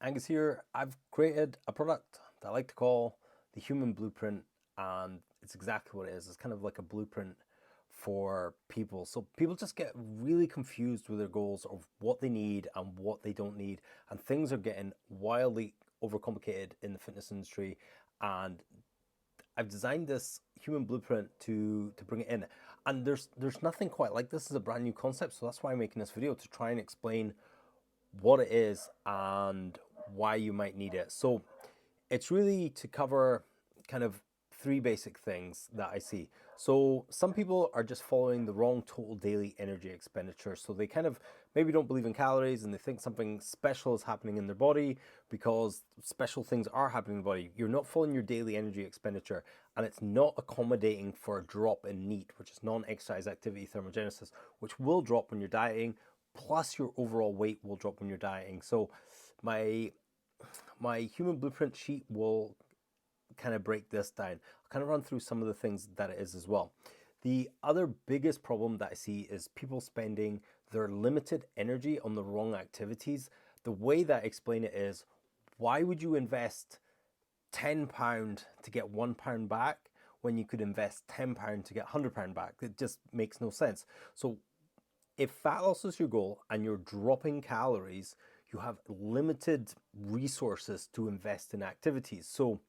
Angus here. I've created a product that I like to call the Human Blueprint, and it's exactly what it is. It's kind of like a blueprint for people. So people just get really confused with their goals of what they need and what they don't need, and things are getting wildly overcomplicated in the fitness industry. And I've designed this Human Blueprint to bring it in. And there's nothing quite like this. Is a brand new concept, so that's why I'm making this video, to try and explain what it is and why you might need it. So it's really to cover kind of three basic things that I see. So some people are just following the wrong total daily energy expenditure. So they kind of maybe don't believe in calories and they think something special is happening in their body because special things are happening in the body. You're not following your daily energy expenditure, and it's not accommodating for a drop in NEAT, which is non-exercise activity thermogenesis, which will drop when you're dieting, plus your overall weight will drop when you're dieting. So my Human Blueprint sheet will kind of break this down. I'll kind of run through some of the things that it is as well. The other biggest problem that I see is people spending their limited energy on the wrong activities. The way that I explain it is, why would you invest £10 to get £1 back when you could invest £10 to get £100 back? It just makes no sense. So if fat loss is your goal and you're dropping calories, you have limited resources to invest in activities. So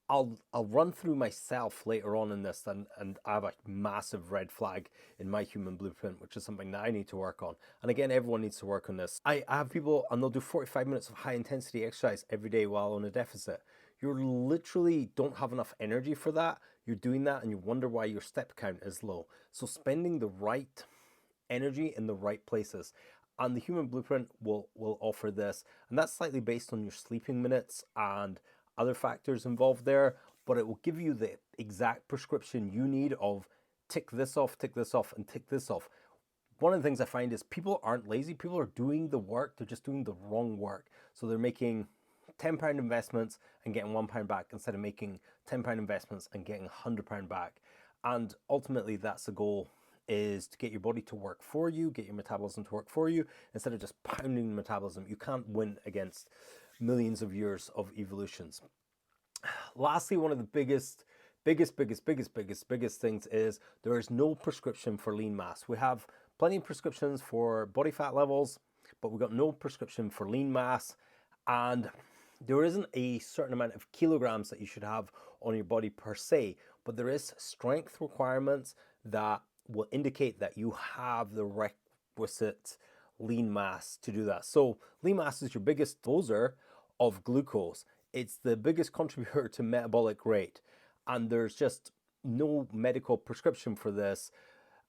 I'll run through myself later on in this, and I have a massive red flag in my Human Blueprint, which is something that I need to work on. And again, everyone needs to work on this. I have people, and they'll do 45 minutes of high intensity exercise every day while on a deficit. You literally don't have enough energy for that. You're doing that and you wonder why your step count is low. So spending the right energy in the right places. And the Human Blueprint will offer this. And that's slightly based on your sleeping minutes and other factors involved there, but it will give you the exact prescription you need of tick this off, and tick this off. One of the things I find is people aren't lazy. People are doing the work. They're just doing the wrong work. So they're making £10 investments and getting £1 back instead of making £10 investments and getting £100 back. And ultimately, that's the goal, is to get your body to work for you, get your metabolism to work for you, instead of just pounding the metabolism. You can't win against millions of years of evolutions. Lastly, one of the biggest things is there is no prescription for lean mass. We have plenty of prescriptions for body fat levels, but we've got no prescription for lean mass. And there isn't a certain amount of kilograms that you should have on your body per se, but there is strength requirements that will indicate that you have the requisite lean mass to do that. So lean mass is your biggest disposer of glucose. It's the biggest contributor to metabolic rate, and there's just no medical prescription for this.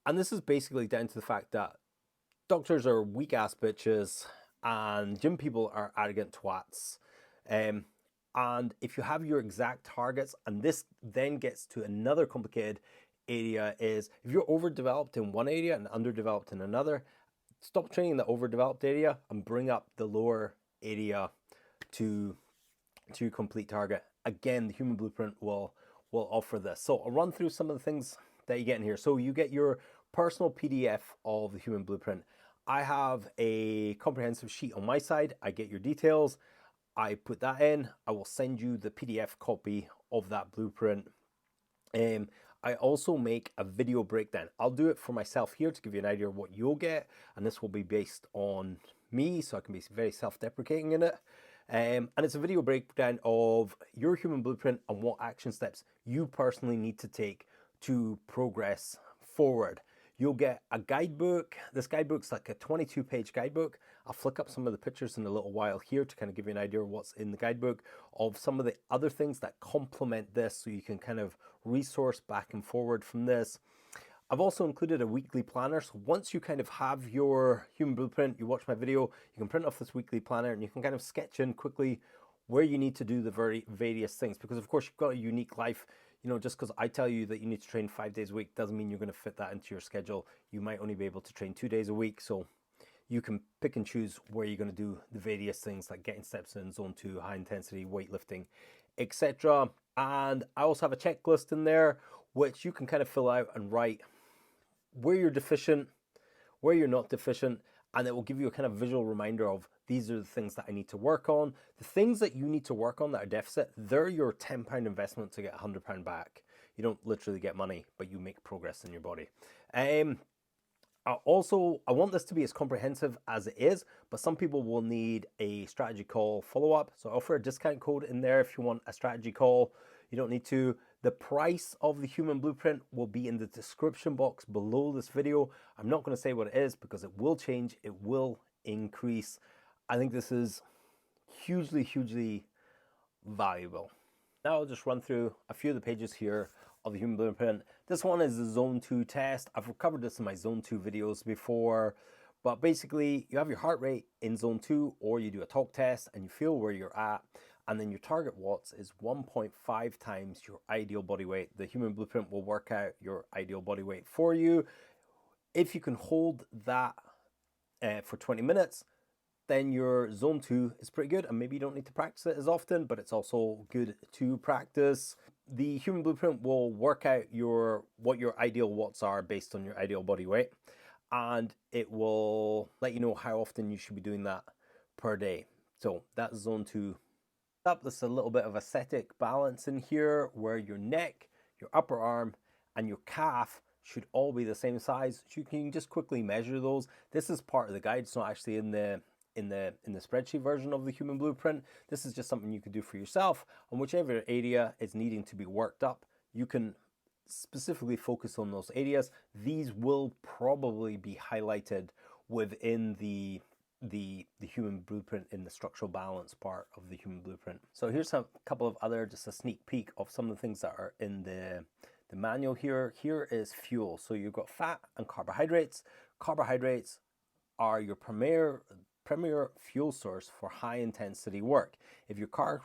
And this is basically down to the fact that doctors are weak ass bitches and gym people are arrogant twats. And if you have your exact targets, and this then gets to another complicated area, is if you're overdeveloped in one area and underdeveloped in another, stop training the overdeveloped area and bring up the lower area to complete target. Again, the Human Blueprint will offer this. So I'll run through some of the things that you get in here. So you get your personal PDF of the Human Blueprint. I have a comprehensive sheet on my side. I get your details. I put that in. I will send you the PDF copy of that blueprint. I also make a video breakdown. I'll do it for myself here to give you an idea of what you'll get, and this will be based on me, so I can be very self-deprecating in it. And it's a video breakdown of your Human Blueprint and what action steps you personally need to take to progress forward. You'll get a guidebook. This guidebook's like a 22-page guidebook. I'll flick up some of the pictures in a little while here to kind of give you an idea of what's in the guidebook, of some of the other things that complement this, so you can kind of resource back and forward from this. I've also included a weekly planner. So once you kind of have your Human Blueprint, you watch my video, you can print off this weekly planner and you can kind of sketch in quickly where you need to do the various things. Because of course you've got a unique life. You know, just because I tell you that you need to train 5 days a week doesn't mean you're going to fit that into your schedule. You might only be able to train 2 days a week. So you can pick and choose where you're going to do the various things, like getting steps in, zone 2, high intensity, weightlifting, etc. And I also have a checklist in there, which you can kind of fill out and write where you're deficient, where you're not deficient, and it will give you a kind of visual reminder of these are the things that I need to work on. The things that you need to work on that are deficit, they're your £10 investment to get £100 back. You don't literally get money, but you make progress in your body. Also, I want this to be as comprehensive as it is, but some people will need a strategy call follow-up. So I offer a discount code in there if you want a strategy call. You don't need to. The price of the Human Blueprint will be in the description box below this video. I'm not going to say what it is because it will change. It will increase. I think this is hugely, hugely valuable. Now I'll just run through a few of the pages here of the Human Blueprint. This one is the Zone 2 test. I've covered this in my Zone 2 videos before, but basically you have your heart rate in Zone 2, or you do a talk test and you feel where you're at, and then your target watts is 1.5 times your ideal body weight. The Human Blueprint will work out your ideal body weight for you. If you can hold that for 20 minutes, then your Zone 2 is pretty good, and maybe you don't need to practice it as often, but it's also good to practice. The Human Blueprint will work out what your ideal watts are based on your ideal body weight, and it will let you know how often you should be doing that per day. So that's Zone 2. There's a little bit of aesthetic balance in here where your neck, your upper arm, and your calf should all be the same size. So you can just quickly measure those. This is part of the guide. It's not actually in the spreadsheet version of the Human Blueprint. This is just something you can do for yourself, and whichever area is needing to be worked up, you can specifically focus on those areas. These will probably be highlighted within the Human Blueprint in the structural balance part of the Human Blueprint. So here's a couple of other, just a sneak peek of some of the things that are in the manual here. Here is fuel. So you've got fat and carbohydrates. Carbohydrates are your premier fuel source for high intensity work. If your carb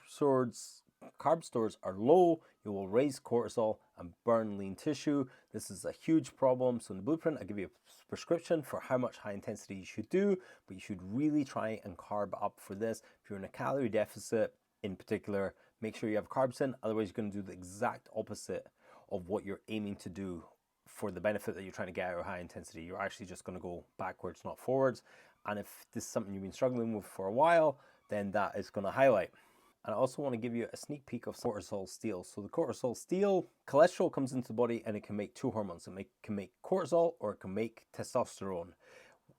stores are low, you will raise cortisol and burn lean tissue. This is a huge problem. So in the blueprint, I give you a prescription for how much high intensity you should do, but you should really try and carb up for this. If you're in a calorie deficit in particular, make sure you have carbs in, otherwise you're going to do the exact opposite of what you're aiming to do for the benefit that you're trying to get out of high intensity. You're actually just going to go backwards, not forwards. And if this is something you've been struggling with for a while, then that is going to highlight. And I also want to give you a sneak peek of cortisol steal. So the cortisol steal, cholesterol comes into the body and it can make two hormones. It can make cortisol, or it can make testosterone.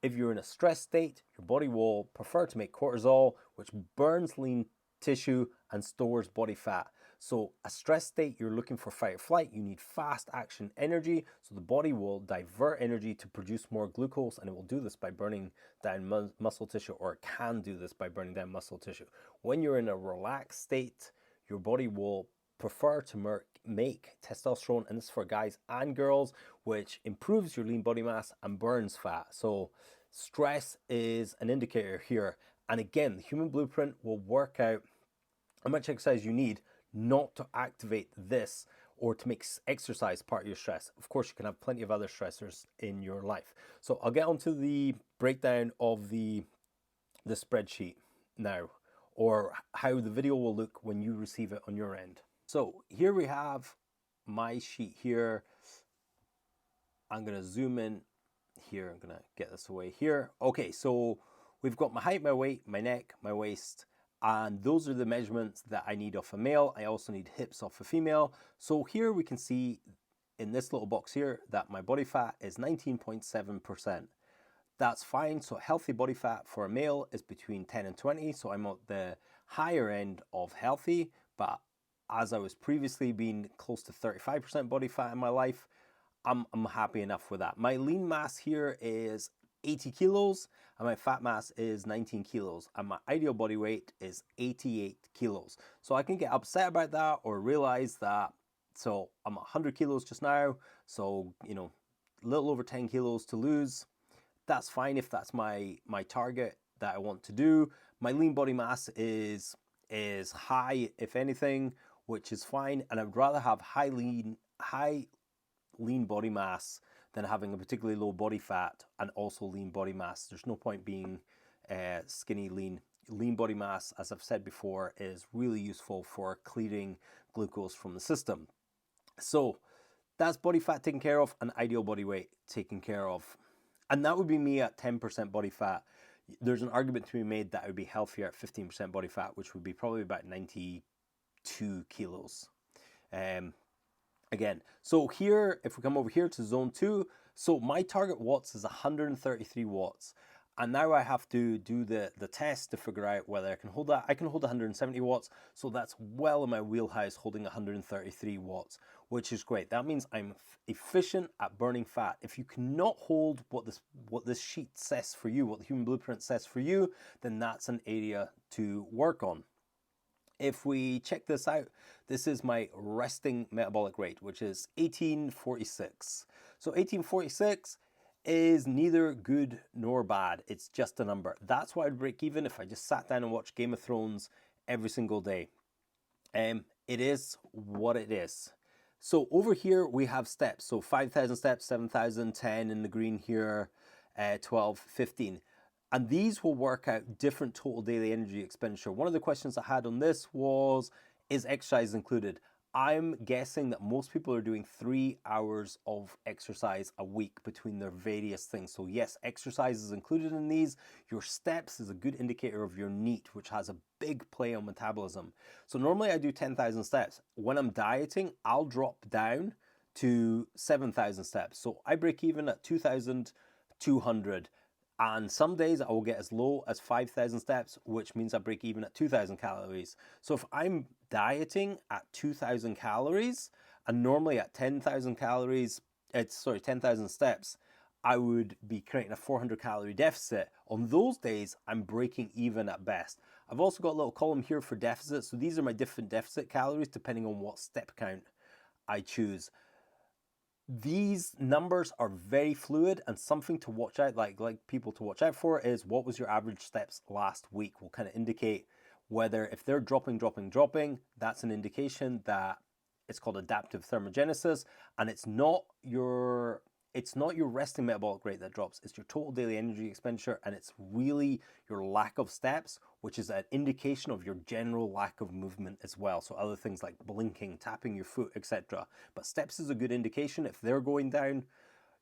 If you're in a stress state, your body will prefer to make cortisol, which burns lean tissue and stores body fat. So a stress state, you're looking for fight or flight, you need fast action energy, so the body will divert energy to produce more glucose, and it will do this by burning down muscle tissue, or it can do this by burning down muscle tissue. When you're in a relaxed state, your body will prefer to make testosterone, and this is for guys and girls, which improves your lean body mass and burns fat. So stress is an indicator here. And again, the Human Blueprint will work out how much exercise you need not to activate this or to make exercise part of your stress. Of course, you can have plenty of other stressors in your life. So I'll get onto the breakdown of the spreadsheet now, or how the video will look when you receive it on your end. So here we have my sheet here. I'm going to zoom in here. I'm going to get this away here. Okay, so we've got my height, my weight, my neck, my waist, and those are the measurements that I need of a male. I also need hips of a female. So here we can see in this little box here that my body fat is 19.7%. That's fine. So healthy body fat for a male is between 10 and 20. So I'm at the higher end of healthy, but as I was previously being close to 35% body fat in my life, I'm happy enough with that. My lean mass here is 80 kilos and my fat mass is 19 kilos and my ideal body weight is 88 kilos. So I can get upset about that or realize that, so I'm 100 kilos just now, so a little over 10 kilos to lose. That's fine if that's my target that I want to do. My lean body mass is high, if anything, which is fine, and I'd rather have high lean body mass than having a particularly low body fat and also lean body mass. There's no point being skinny lean. Lean body mass, as I've said before, is really useful for clearing glucose from the system. So that's body fat taken care of and ideal body weight taken care of. And that would be me at 10% body fat. There's an argument to be made that I would be healthier at 15% body fat, which would be probably about 92 kilos. Again, so here, if we come over here to zone 2, so my target watts is 133 watts. And now I have to do the test to figure out whether I can hold that. I can hold 170 watts, so that's well in my wheelhouse, holding 133 watts, which is great. That means I'm efficient at burning fat. If you cannot hold what this sheet says for you, what the Human Blueprint says for you, then that's an area to work on. If we check this out, this is my resting metabolic rate, which is 1846. So 1846 is neither good nor bad. It's just a number. That's why I'd break even if I just sat down and watched Game of Thrones every single day. It is what it is. So over here we have steps. So 5,000 steps, 7,000, 10 in the green here, 12, 15. And these will work out different total daily energy expenditure. One of the questions I had on this was, is exercise included? I'm guessing that most people are doing 3 hours of exercise a week between their various things. So yes, exercise is included in these. Your steps is a good indicator of your NEAT, which has a big play on metabolism. So normally I do 10,000 steps. When I'm dieting, I'll drop down to 7,000 steps. So I break even at 2,200. And some days I will get as low as 5,000 steps, which means I break even at 2,000 calories. So if I'm dieting at 2,000 calories and normally at 10,000 calories, 10,000 steps, I would be creating a 400 calorie deficit. On those days, I'm breaking even at best. I've also got a little column here for deficit. So these are my different deficit calories depending on what step count I choose. These numbers are very fluid, and something to watch out, like people to watch out for, is what was your average steps last week. Will kind of indicate whether, if they're dropping, that's an indication that it's called adaptive thermogenesis, and it's not your resting metabolic rate that drops, it's your total daily energy expenditure, and it's really your lack of steps, which is an indication of your general lack of movement as well. So other things like blinking, tapping your foot, etc. But steps is a good indication. If they're going down,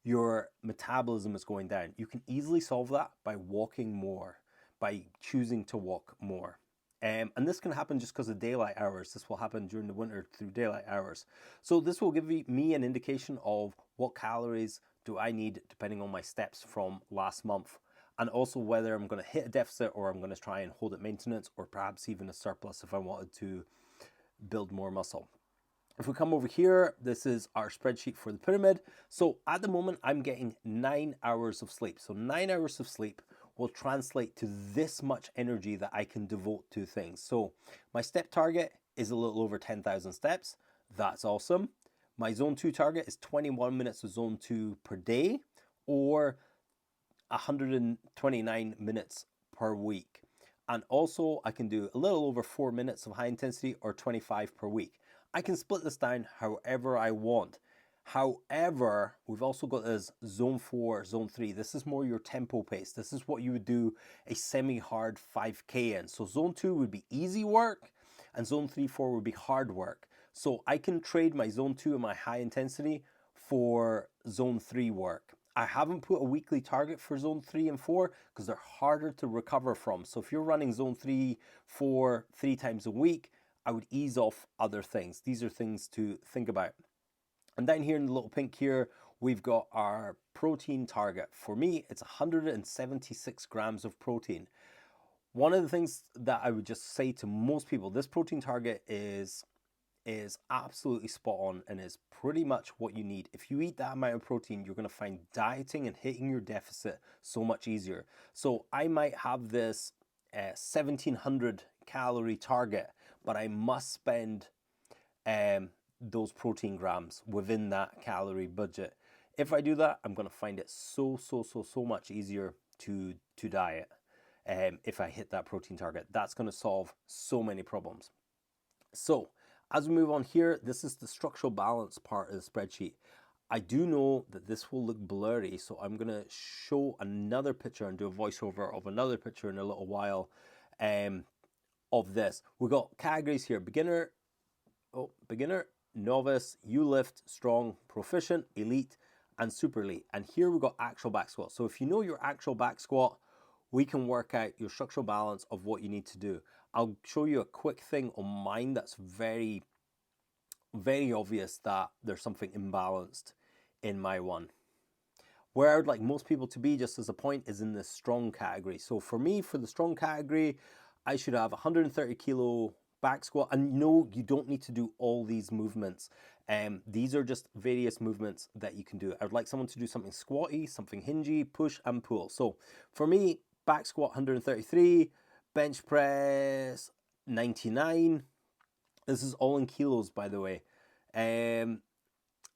your metabolism is going down. You can easily solve that by walking more, by choosing to walk more. And this can happen just because of daylight hours. This will happen during the winter through daylight hours. So this will give me an indication of what calories do I need depending on my steps from last month, and also whether I'm going to hit a deficit or I'm going to try and hold at maintenance, or perhaps even a surplus if I wanted to build more muscle. If we come over here, this is our spreadsheet for the pyramid. So at the moment, I'm getting 9 hours of sleep. So 9 hours of sleep will translate to this much energy that I can devote to things. So my step target is a little over 10,000 steps. That's awesome. My zone 2 target is 21 minutes of zone 2 per day, or 129 minutes per week. And also I can do a little over 4 minutes of high intensity, or 25 per week. I can split this down however I want. However, we've also got this zone 4, zone 3. This is more your tempo pace. This is what you would do a semi-hard 5K in. So zone 2 would be easy work, and zone 3, 4 would be hard work. So I can trade my zone 2 and my high intensity for zone 3 work. I haven't put a weekly target for zone 3 and 4 because they're harder to recover from. So if you're running zone 3, 4, 3 times a week, I would ease off other things. These are things to think about. And down here in the little pink here, we've got our protein target. For me, it's 176 grams of protein. One of the things that I would just say to most people, this protein target is absolutely spot on and is pretty much what you need. If you eat that amount of protein, you're going to find dieting and hitting your deficit so much easier. So I might have this 1,700 calorie target, but I must spend those protein grams within that calorie budget. If I do that, I'm going to find it so much easier to diet. If I hit that protein target, that's going to solve so many problems. So as we move on here, this is the structural balance part of the spreadsheet. I do know that this will look blurry, so I'm going to show another picture and do a voiceover of another picture in a little while of this. We've got categories here: beginner, novice, you lift, strong, proficient, elite, and super elite. And here we've got actual back squat. So if you know your actual back squat, we can work out your structural balance of what you need to do. I'll show you a quick thing on mine that's very, very obvious that there's something imbalanced in my one. Where I would like most people to be, just as a point, is in the strong category. So for me, for the strong category, I should have 130 kilo back squat. And no, you don't need to do all these movements. These are just various movements that you can do. I would like someone to do something squatty, something hingy, push and pull. So for me, back squat 133, bench press 99. This is all in kilos, by the way.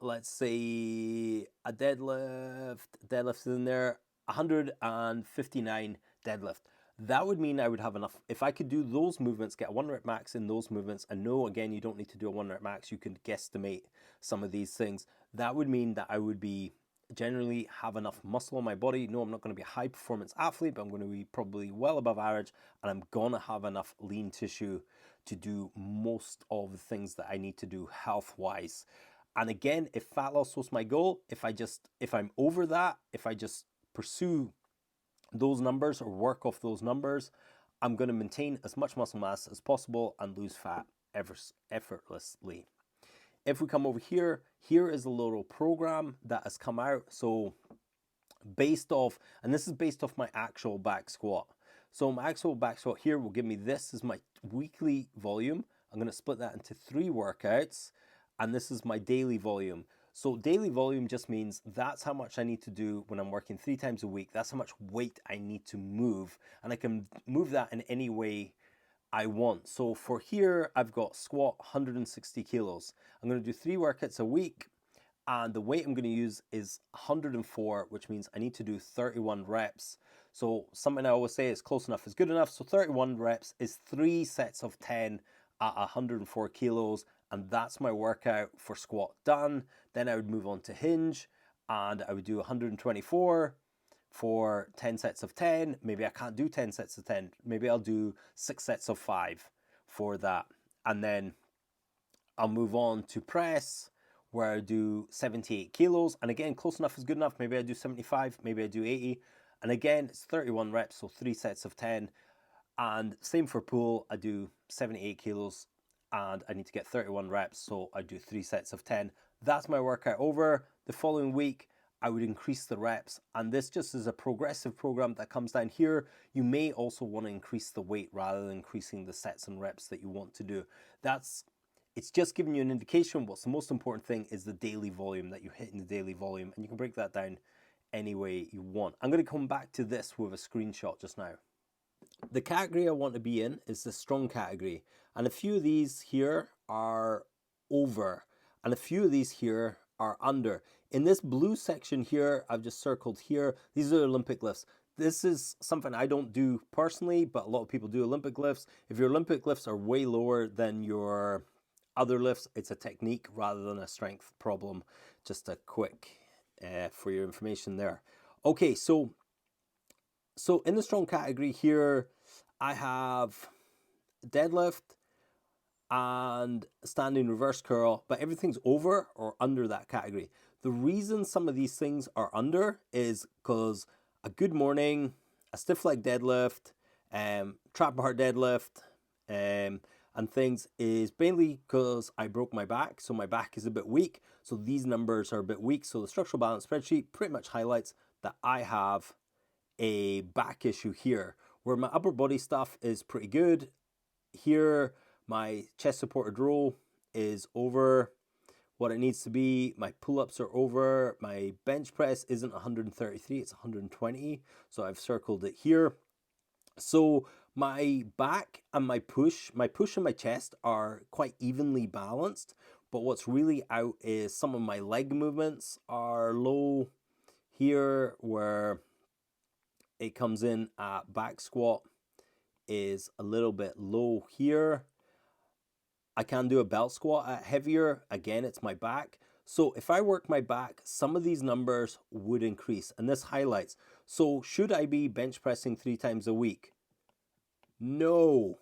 Let's say a deadlift in there, 159 deadlift. That would mean I would have enough. If I could do those movements, get a 1 rep max in those movements, and no, again, you don't need to do a 1 rep max, you can guesstimate some of these things. That would mean that I would be generally have enough muscle on my body. No, I'm not going to be a high performance athlete, but I'm going to be probably well above average, and I'm going to have enough lean tissue to do most of the things that I need to do health wise. And again, if fat loss was my goal, if I'm over that, if I just pursue those numbers or work off those numbers, I'm going to maintain as much muscle mass as possible and lose fat effortlessly. If we come over here, here is a little program that has come out. So based off, and this is based off my actual back squat. So my actual back squat here will give me, this is my weekly volume. I'm going to split that into 3 workouts. And this is my daily volume. So daily volume just means that's how much I need to do when I'm working 3 times a week. That's how much weight I need to move. And I can move that in any way I want. So for here, I've got squat 160 kilos. I'm going to do 3 workouts a week. And the weight I'm going to use is 104, which means I need to do 31 reps. So something I always say is close enough is good enough. So 31 reps is 3 sets of 10 at 104 kilos. And that's my workout for squat done. Then I would move on to hinge and I would do 124 for 10 sets of 10. Maybe I can't do 10 sets of 10. Maybe I'll do 6 sets of 5 for that. And then I'll move on to press, where I do 78 kilos. And again, close enough is good enough. Maybe I do 75, maybe I do 80. And again, it's 31 reps, so 3 sets of 10. And same for pull, I do 78 kilos and I need to get 31 reps, so I do 3 sets of 10. That's my workout over. The following week, I would increase the reps, and this just is a progressive program that comes down here. You may also want to increase the weight rather than increasing the sets and reps that you want to do. It's just giving you an indication. What's the most important thing is the daily volume, that you hit in the daily volume, and you can break that down any way you want. I'm going to come back to this with a screenshot just now. The category I want to be in is the strong category, and a few of these here are over and a few of these here are under. In this blue section here, I've just circled here, these are Olympic lifts. This is something I don't do personally, but a lot of people do Olympic lifts. If your Olympic lifts are way lower than your other lifts, it's a technique rather than a strength problem. Just a quick for your information there. Okay, so in the strong category here, I have deadlift and standing reverse curl, but everything's over or under that category. The reason some of these things are under is because a good morning, a stiff leg deadlift, trap bar deadlift, and things is mainly because I broke my back, so my back is a bit weak. So these numbers are a bit weak. So the structural balance spreadsheet pretty much highlights that I have a back issue here, where my upper body stuff is pretty good. Here, my chest supported row is over what it needs to be. My pull-ups are over. My bench press isn't 133, it's 120. So I've circled it here. So my back and my push and my chest are quite evenly balanced. But what's really out is some of my leg movements are low here, where it comes in at back squat is a little bit low here. I can do a belt squat at heavier. Again, it's my back. So if I work my back, some of these numbers would increase, and this highlights. So should I be bench pressing 3 times a week? No.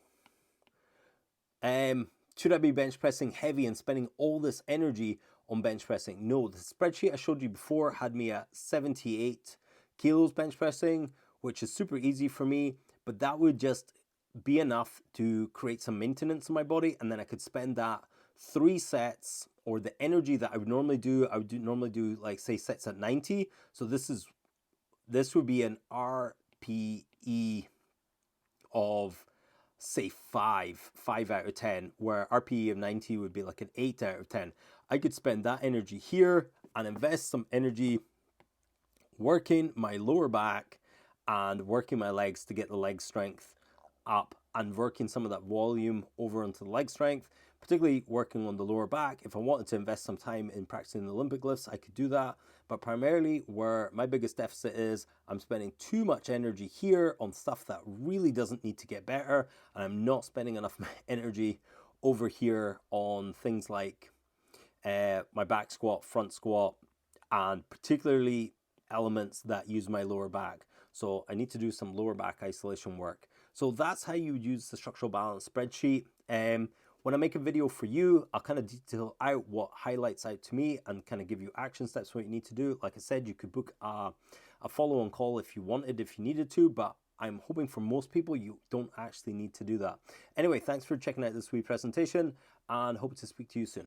Should I be bench pressing heavy and spending all this energy on bench pressing. No, the spreadsheet I showed you before had me at 78 kilos bench pressing, which is super easy for me, but that would just be enough to create some maintenance in my body, and then I could spend that 3 sets, or the energy that I would normally do, normally do like say sets at 90. So this would be an RPE of say 5 out of 10, where RPE of 90 would be like an 8 out of 10. I could spend that energy here and invest some energy working my lower back and working my legs to get the leg strength up, and working some of that volume over onto the leg strength, particularly working on the lower back. If I wanted to invest some time in practicing the Olympic lifts, I could do that. But primarily where my biggest deficit is, I'm spending too much energy here on stuff that really doesn't need to get better, and I'm not spending enough energy over here on things like my back squat, front squat, and particularly elements that use my lower back. So I need to do some lower back isolation work. So that's how you use the structural balance spreadsheet. When I make a video for you, I'll kind of detail out what highlights out to me and kind of give you action steps, what you need to do. Like I said, you could book a follow-on call if you wanted, if you needed to, but I'm hoping for most people you don't actually need to do that. Anyway, thanks for checking out this wee presentation, and hope to speak to you soon.